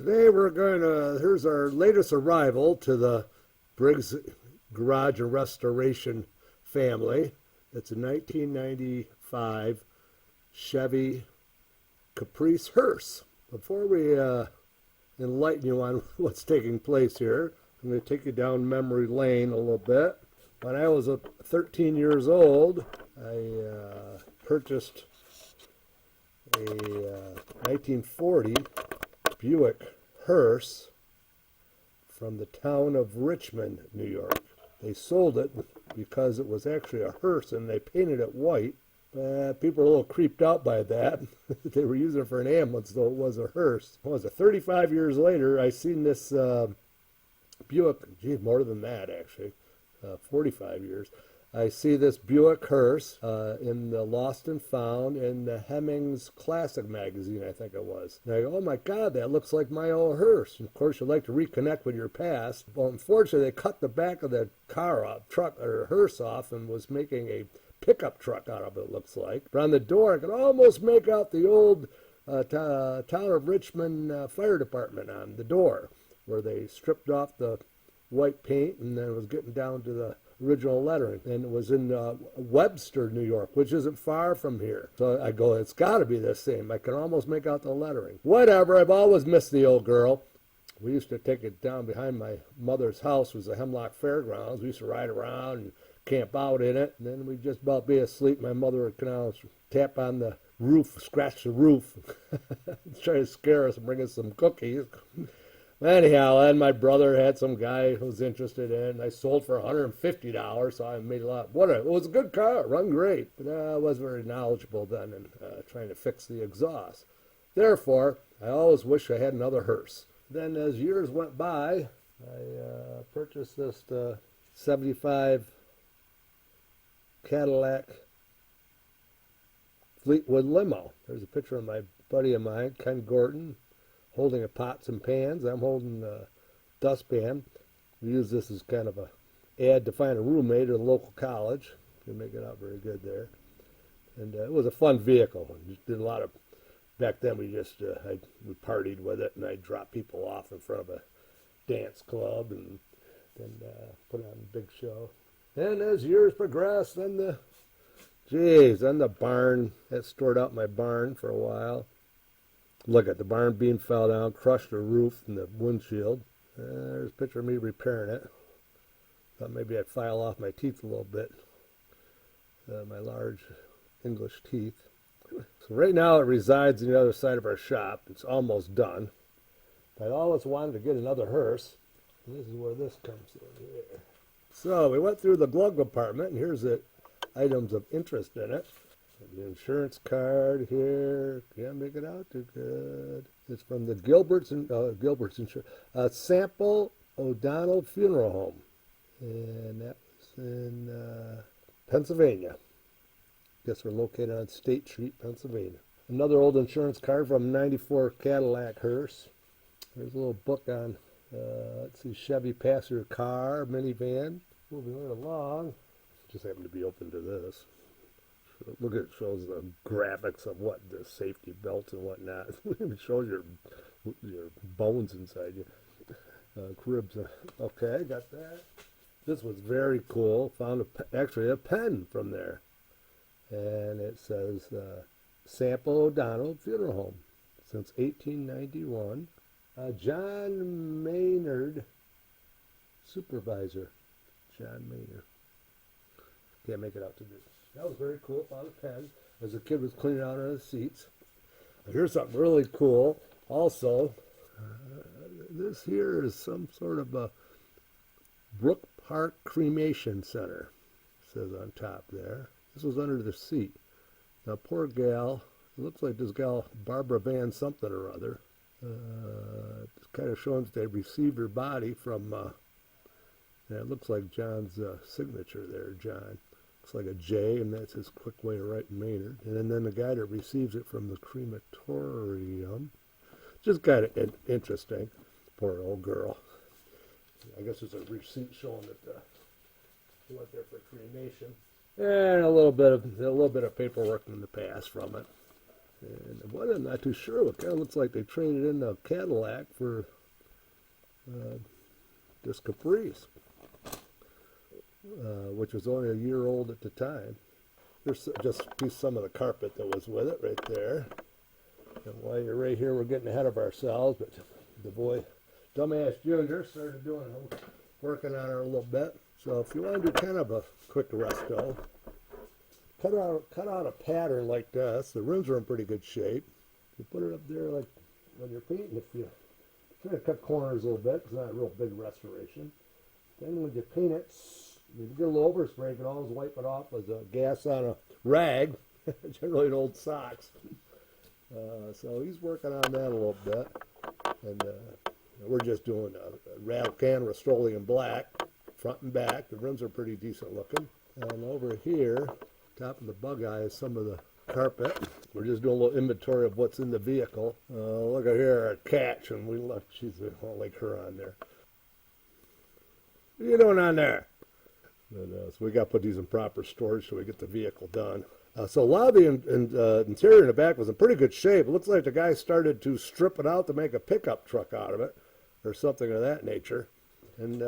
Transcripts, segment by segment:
Today here's our latest arrival to the Briggs Garage and Restoration family. It's a 1995 Chevy Caprice Hearse. Before we enlighten you on what's taking place here, I'm going to take you down memory lane a little bit. When I was 13 years old, I purchased a 1940 Buick Hearse from the town of Richmond, New York. They sold it because it was actually a hearse and they painted it white. People were a little creeped out by that. They were using it for an ambulance, though it was a hearse. What was it? 35 years later, I seen this Buick, gee, more than that actually, 45 years. I see this Buick Hearse in the Lost and Found in the Hemmings Classic magazine, I think it was. And I go, oh my God, that looks like my old hearse. And of course, you like to reconnect with your past. Well, unfortunately, they cut the back of the truck or hearse off and was making a pickup truck out of it, looks like. But on the door, I could almost make out the old Town of Richmond Fire Department on the door, where they stripped off the white paint and then it was getting down to the original lettering, and it was in Webster, New York, which isn't far from here. So I go, it's got to be the same. I can almost make out the lettering. Whatever, I've always missed the old girl. We used to take it down behind my mother's house, was the Hemlock Fairgrounds. We used to ride around and camp out in it, and then we'd just about be asleep. My mother would kind of tap on the roof, scratch the roof, try to scare us and bring us some cookies. Anyhow, and my brother had some guy who was interested in it. I sold for $150, so I made a lot. It was a good car, run great, but I wasn't very knowledgeable then in trying to fix the exhaust. Therefore, I always wish I had another hearse. Then as years went by, I purchased this 75 Cadillac Fleetwood limo. There's a picture of my buddy of mine, Ken Gordon, holding a pots and pans. I'm holding a dustpan. We use this as kind of a ad to find a roommate at a local college. Didn't make it out very good there. And it was a fun vehicle. We just did a lot of, back then we partied with it, and I'd drop people off in front of a dance club and then put on a big show. And as years progressed, then the barn, that stored out my barn for a while. Look at the barn beam fell down, crushed the roof and the windshield. There's a picture of me repairing it. Thought maybe I'd file off my teeth a little bit, my large English teeth. So right now it resides on the other side of our shop. It's almost done. I always wanted to get another hearse, and this is where this comes in here. So we went through the glove compartment, and here's the items of interest in it. The insurance card here, can't make it out too good. It's from the Gilbert's Insurance, Sample O'Donnell Funeral Home, and that was in Pennsylvania. Guess we're located on State Street, Pennsylvania. Another old insurance card from '94 Cadillac Hearse. There's a little book on, let's see, Chevy passenger car, minivan. Moving right along. Just happened to be open to this. Look, it shows the graphics of what the safety belts and whatnot. It shows your bones inside you. Cribs. Okay, got that. This was very cool. Found actually a pen from there. And it says Sample O'Donnell Funeral Home since 1891. John Maynard, supervisor. John Maynard. Can't make it out to this. That was very cool. Found a pen as the kid was cleaning out on his seats. Here's something really cool. Also, this here is some sort of a Brook Park Cremation Center. It says on top there. This was under the seat. Now, poor gal. It looks like this gal, Barbara Van something or other. It's kind of showing that they received her body from. It looks like John's signature there, John. Looks like a J, and that's his quick way to write Maynard. And then the guy that receives it from the crematorium. Just kind of interesting. Poor old girl. I guess there's a receipt showing that she went there for cremation. And a little bit of paperwork in the past from it. And what, I'm not too sure. It kind of looks like they traded in a Cadillac for this Caprice, which was only a year old at the time. There's just some of the carpet that was with it right there. And while you're right here, we're getting ahead of ourselves, but the boy, Dumbass Junior, started working on her a little bit. So if you want to do kind of a quick resto, cut out a pattern like this. The rims are in pretty good shape. You put it up there like when you're painting. If you try to cut corners a little bit, it's not a real big restoration. Then when you paint it, you get a little overspray, you can always wipe it off with gas on a rag, generally an old socks. So he's working on that a little bit. And we're just doing a rattle can Rust-Oleum black, front and back. The rims are pretty decent looking. And over here, top of the bug eye is some of the carpet. We're just doing a little inventory of what's in the vehicle. Look at here, a catch, and we left, she's like her on there. What are you doing on there? And, so we got to put these in proper storage so we get the vehicle done. So a lot of the interior in the back was in pretty good shape. It looks like the guy started to strip it out to make a pickup truck out of it, or something of that nature. And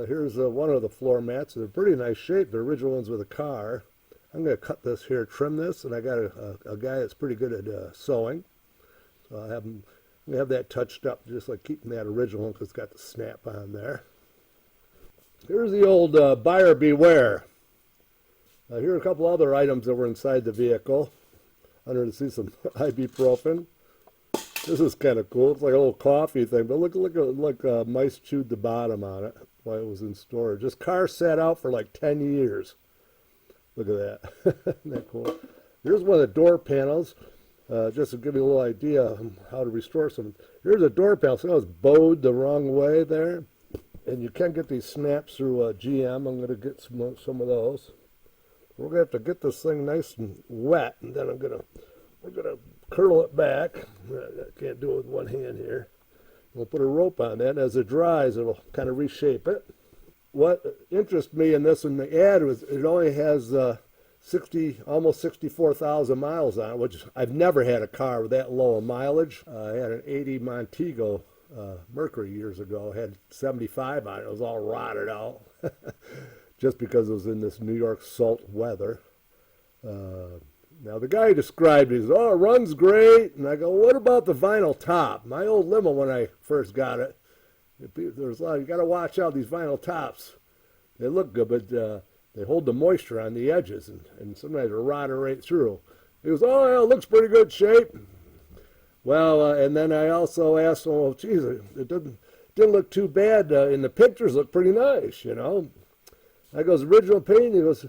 here's one of the floor mats. They're pretty nice shape. The original ones with a car. I'm going to cut this here, trim this, and I got a guy that's pretty good at sewing. So I'm going to have that touched up, just like keeping that original one because it's got the snap on there. Here's the old buyer beware. Here are a couple other items that were inside the vehicle. Under to see some ibuprofen. This is kind of cool. It's like a little coffee thing, but look, mice chewed the bottom on it while it was in storage. This car sat out for like 10 years. Look at that. Isn't that cool? Here's one of the door panels, just to give you a little idea of how to restore some. Here's a door panel. See how it's bowed the wrong way there? And you can get these snaps through GM. I'm going to get some of those. We're going to have to get this thing nice and wet, and then I'm going to curl it back. I can't do it with one hand here. We'll put a rope on that, and as it dries, it'll kind of reshape it. What interests me in this in the ad was it only has almost 64,000 miles on it, which I've never had a car with that low a mileage. I had an 80 Montego Mercury years ago. It had 75 on it. It was all rotted out just because it was in this New York salt weather. Now the guy described it, he says, oh, it runs great. And I go, what about the vinyl top? My old limo when I first got it, there's a lot, you got to watch out these vinyl tops. They look good, but they hold the moisture on the edges, and sometimes they're rotting right through. He goes, oh, yeah, it looks pretty good shape. Well, and then I also asked him, well, geez, it didn't look too bad. In the pictures, look pretty nice, you know. I goes, original paint? He goes,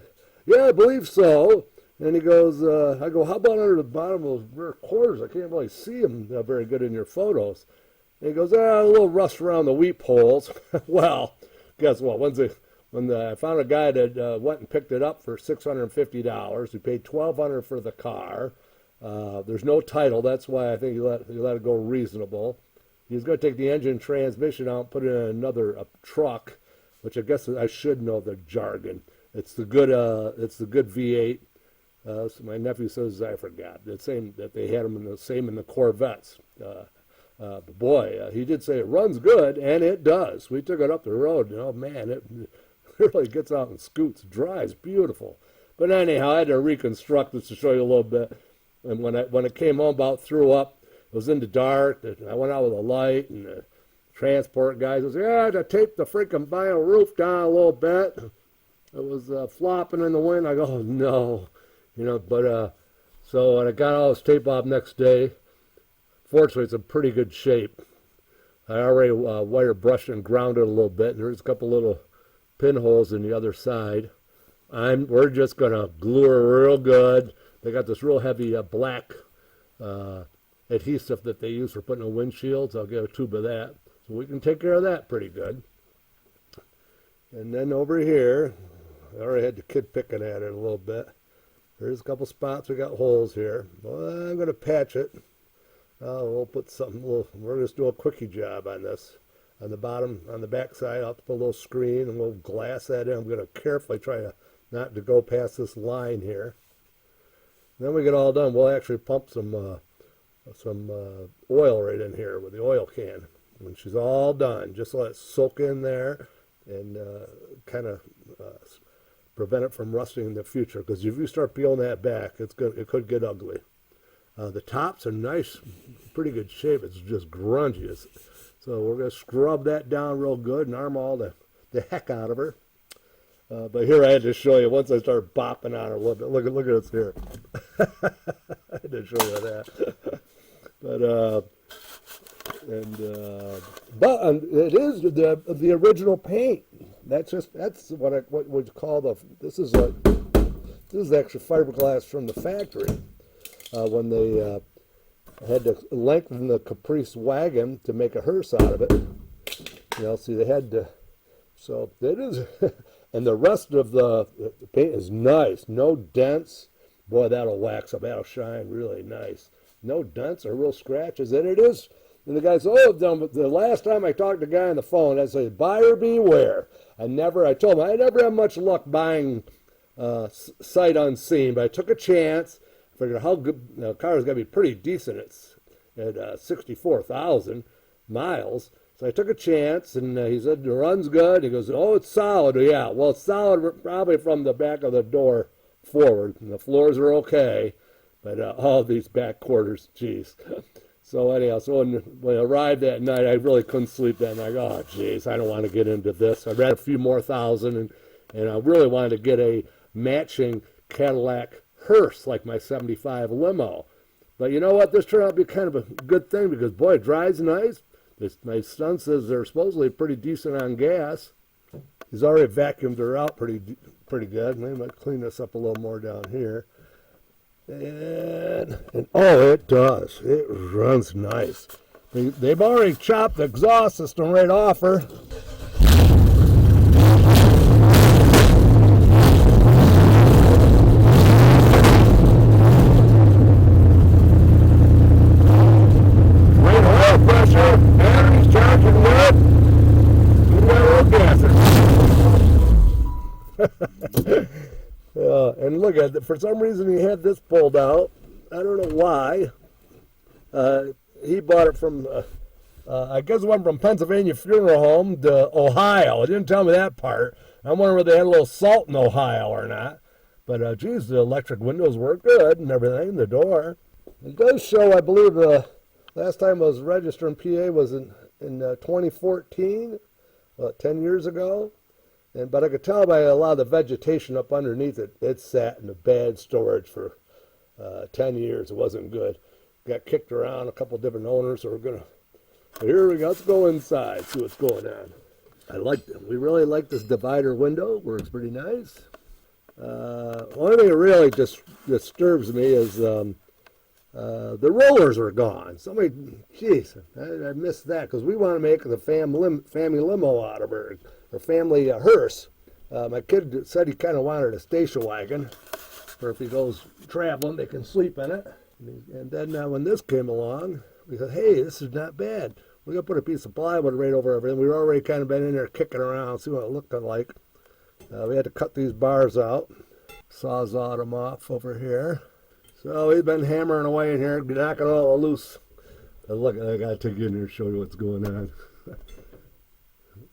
yeah, I believe so. And he goes, I go, how about under the bottom of those rear quarters? I can't really see them very good in your photos. And he goes, a little rust around the weep holes. Well, guess what? When I found a guy that went and picked it up for $650. He paid $1,200 for the car. There's no title. That's why I think he let it go reasonable. He's going to take the engine transmission out and put it in another truck, which I guess I should know the jargon. It's the good V8. So my nephew says I forgot. The same that they had them in the Corvettes. Boy, he did say it runs good, and it does. We took it up the road, and oh man, it really gets out and scoots, drives beautiful. But anyhow, I had to reconstruct this to show you a little bit. And when it came home, about threw up. It was in the dark. I went out with a light, and the transport guy says, "Yeah, I had to tape the freaking vinyl roof down a little bit. It was flopping in the wind." I go, "Oh no," you know. But so when I got all this tape off next day, fortunately, it's in pretty good shape. I already wire brushed and grounded a little bit, and there's a couple little pinholes in the other side. We're just gonna glue her real good. They got this real heavy black adhesive that they use for putting on windshields. I'll get a tube of that, so we can take care of that pretty good. And then over here, I already had the kid picking at it a little bit. There's a couple spots we got holes here. Well, I'm gonna patch it. We'll put something. We're just do a quickie job on this. On the bottom, on the back side, I'll put a little screen and we'll glass that in. I'm going to carefully try not to go past this line here. Then we get all done, we'll actually pump some oil right in here with the oil can. When she's all done, just let it soak in there and kind of prevent it from rusting in the future. Because if you start peeling that back, it could get ugly. The tops are nice, pretty good shape. It's just grungy. So we're going to scrub that down real good and arm all the heck out of her. But here I had to show you, once I started bopping on her a little bit, look at this here. I had to show you that. But it is the original paint. That's what we call this is actually fiberglass from the factory. When they had to lengthen the Caprice wagon to make a hearse out of it. See, they had to, so it is, and the rest of the paint is nice, no dents. Boy, that'll wax up, that'll shine really nice. No dents or real scratches, and it is, and the guy said, the last time I talked to the guy on the phone, I said, buyer beware. I told him, I never have much luck buying sight unseen, but I took a chance. Figured how good, the car's got to be pretty decent. It's at 64,000 miles. So I took a chance, and he said, the run's good. He goes, oh, it's solid. Yeah, well, it's solid probably from the back of the door forward. And the floors are okay, but all these back quarters, geez. So anyhow, when I arrived that night, I really couldn't sleep that night. Oh, geez, I don't want to get into this. I read a few more thousand, and I really wanted to get a matching Cadillac Hearse like my 75 limo. But you know what? This turned out to be kind of a good thing because, boy, it drives nice. My son says they're supposedly pretty decent on gas. He's already vacuumed her out pretty good. Maybe I might clean this up a little more down here. And oh, it does. It runs nice. They've already chopped the exhaust system right off her. And look at it. For some reason, he had this pulled out. I don't know why. He bought it from, I guess it went from Pennsylvania Funeral Home to Ohio. It didn't tell me that part. I wonder whether they had a little salt in Ohio or not. But, geez, the electric windows work good and everything, the door. It does show, I believe, the last time I was registered in PA was in 2014, 10 years ago. But I could tell by a lot of the vegetation up underneath it, it sat in a bad storage for 10 years. It wasn't good. Got kicked around, a couple different owners, so here we go. Let's go inside, see what's going on. We really like this divider window. Works pretty nice. Only thing that really disturbs me is the rollers are gone. Jeez, I missed that because we want to make the family limo out of her. Or family hearse. My kid said he kind of wanted a station wagon, for if he goes traveling, they can sleep in it. And then when this came along, we said, hey, this is not bad. We're going to put a piece of plywood right over everything. We've already kind of been in there kicking around, see what it looked like. We had to cut these bars out, sawzawed them off over here. So we've been hammering away in here, knocking all loose. Look, I got to take you in here and show you what's going on.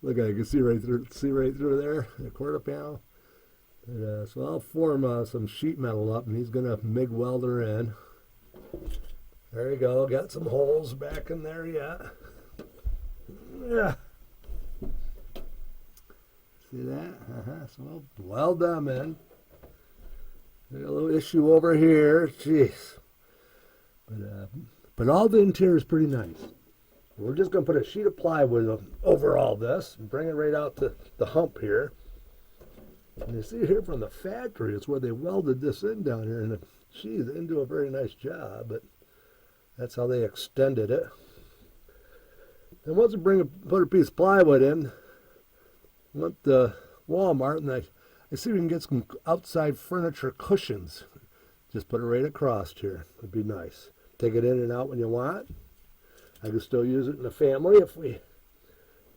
Look, I can see right through there, the quarter panel. And, so I'll form some sheet metal up, and he's going to MIG weld her in. There you go. Got some holes back in there yet. Yeah. See that? So I'll weld them in. Got a little issue over here. Jeez. But all the interior is pretty nice. We're just going to put a sheet of plywood over all this and bring it right out to the hump here. And you see here from the factory, it's where they welded this in down here. And geez, they didn't do a very nice job, but that's how they extended it. Then once we put a piece of plywood in, went to Walmart, and I see we can get some outside furniture cushions. Just put it right across here. It'd be nice. Take it in and out when you want. I can still use it in the family if we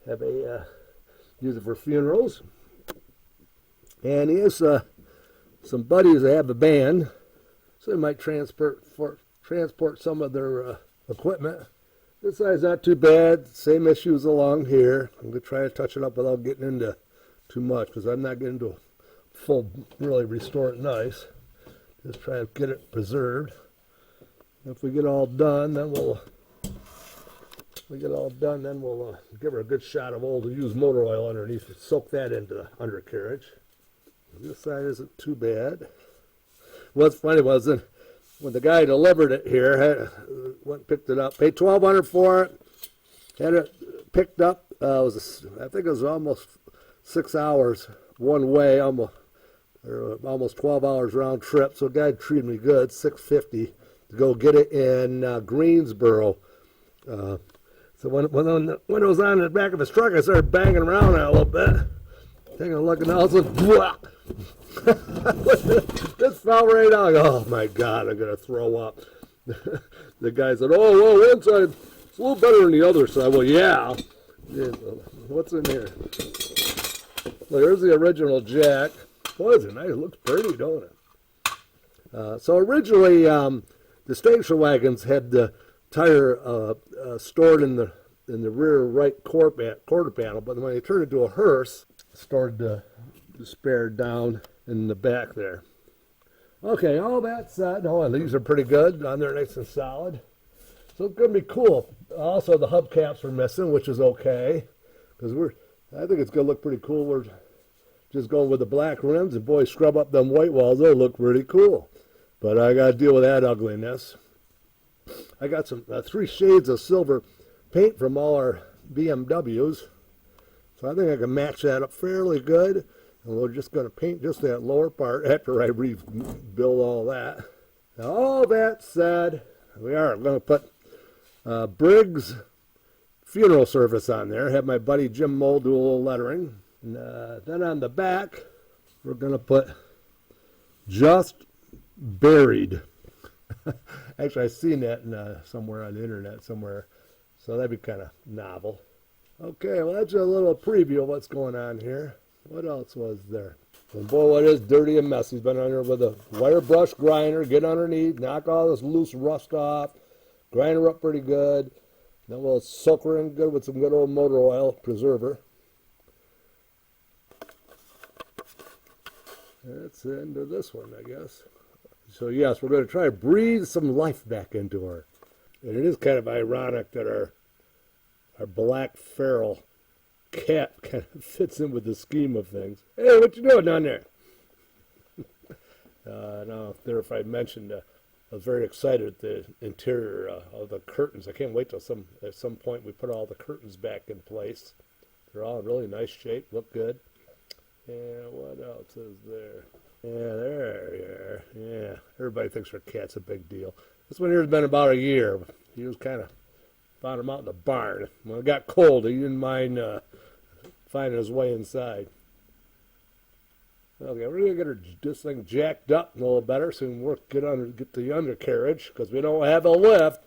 have use it for funerals. And he has some buddies that have a band, So they might transport some of their equipment. This side's not too bad. Same issues along here. I'm going to try to touch it up without getting into too much because I'm not getting to a full, really restore it nice. Just try to get it preserved. If we get all done, then we'll give her a good shot of old used motor oil underneath and soak that into the undercarriage. This side isn't too bad. What's funny was when the guy delivered it here, went and picked it up, paid $1,200 for it, had it picked up. I think it was almost 6 hours one way, almost 12 hours round trip. So the guy treated me good, $650 to go get it in Greensboro. So when the window was on the back of his truck, I started banging around that a little bit, taking a look, and all of a sudden, this fell right out. Oh my God, I'm gonna throw up. The guy said, "Oh, well, one side it's a little better than the other side." Well, yeah. What's in here? Well, here's the original jack. Boy, is it nice? It looks pretty, don't it? So originally, the station wagons had the tire stored in the rear right quarter panel, but when they turned it to a hearse, stored the spare down in the back there. Okay, all that said, these are pretty good on there, nice and solid. So it's going to be cool. Also, the hubcaps are missing, which is okay, because I think it's going to look pretty cool. We're just going with the black rims, and boy, scrub up them white walls, they'll look pretty cool. But I got to deal with that ugliness. I got some 3 shades of silver paint from all our BMWs, so I think I can match that up fairly good. And we're just going to paint just that lower part after I rebuild all that. Now, all that said, we are going to put Briggs funeral service on there. Have my buddy Jim Moll do a little lettering. And then on the back, we're going to put just buried. Actually, I've seen that somewhere on the internet somewhere, so that'd be kind of novel. Okay, well, that's a little preview of what's going on here. What else was there? And boy, what is dirty and messy. He's been under with a wire brush grinder, get underneath, knock all this loose rust off, grind her up pretty good. Then we'll soak her in good with some good old motor oil, preserver. That's the end of this one, I guess. So yes, we're going to try to breathe some life back into her. And it is kind of ironic that our black feral cat kind of fits in with the scheme of things. Hey, what you doing down there? I don't know if I mentioned, I was very excited at the interior of the curtains. I can't wait till at some point we put all the curtains back in place. They're all in really nice shape, look good. And what else is there? Yeah, there you are. Yeah, everybody thinks our cat's a big deal. This one here has been about a year. He was kind of found him out in the barn. When it got cold, he didn't mind finding his way inside. Okay, we're going to get this thing jacked up a little better so we can get the undercarriage because we don't have a lift.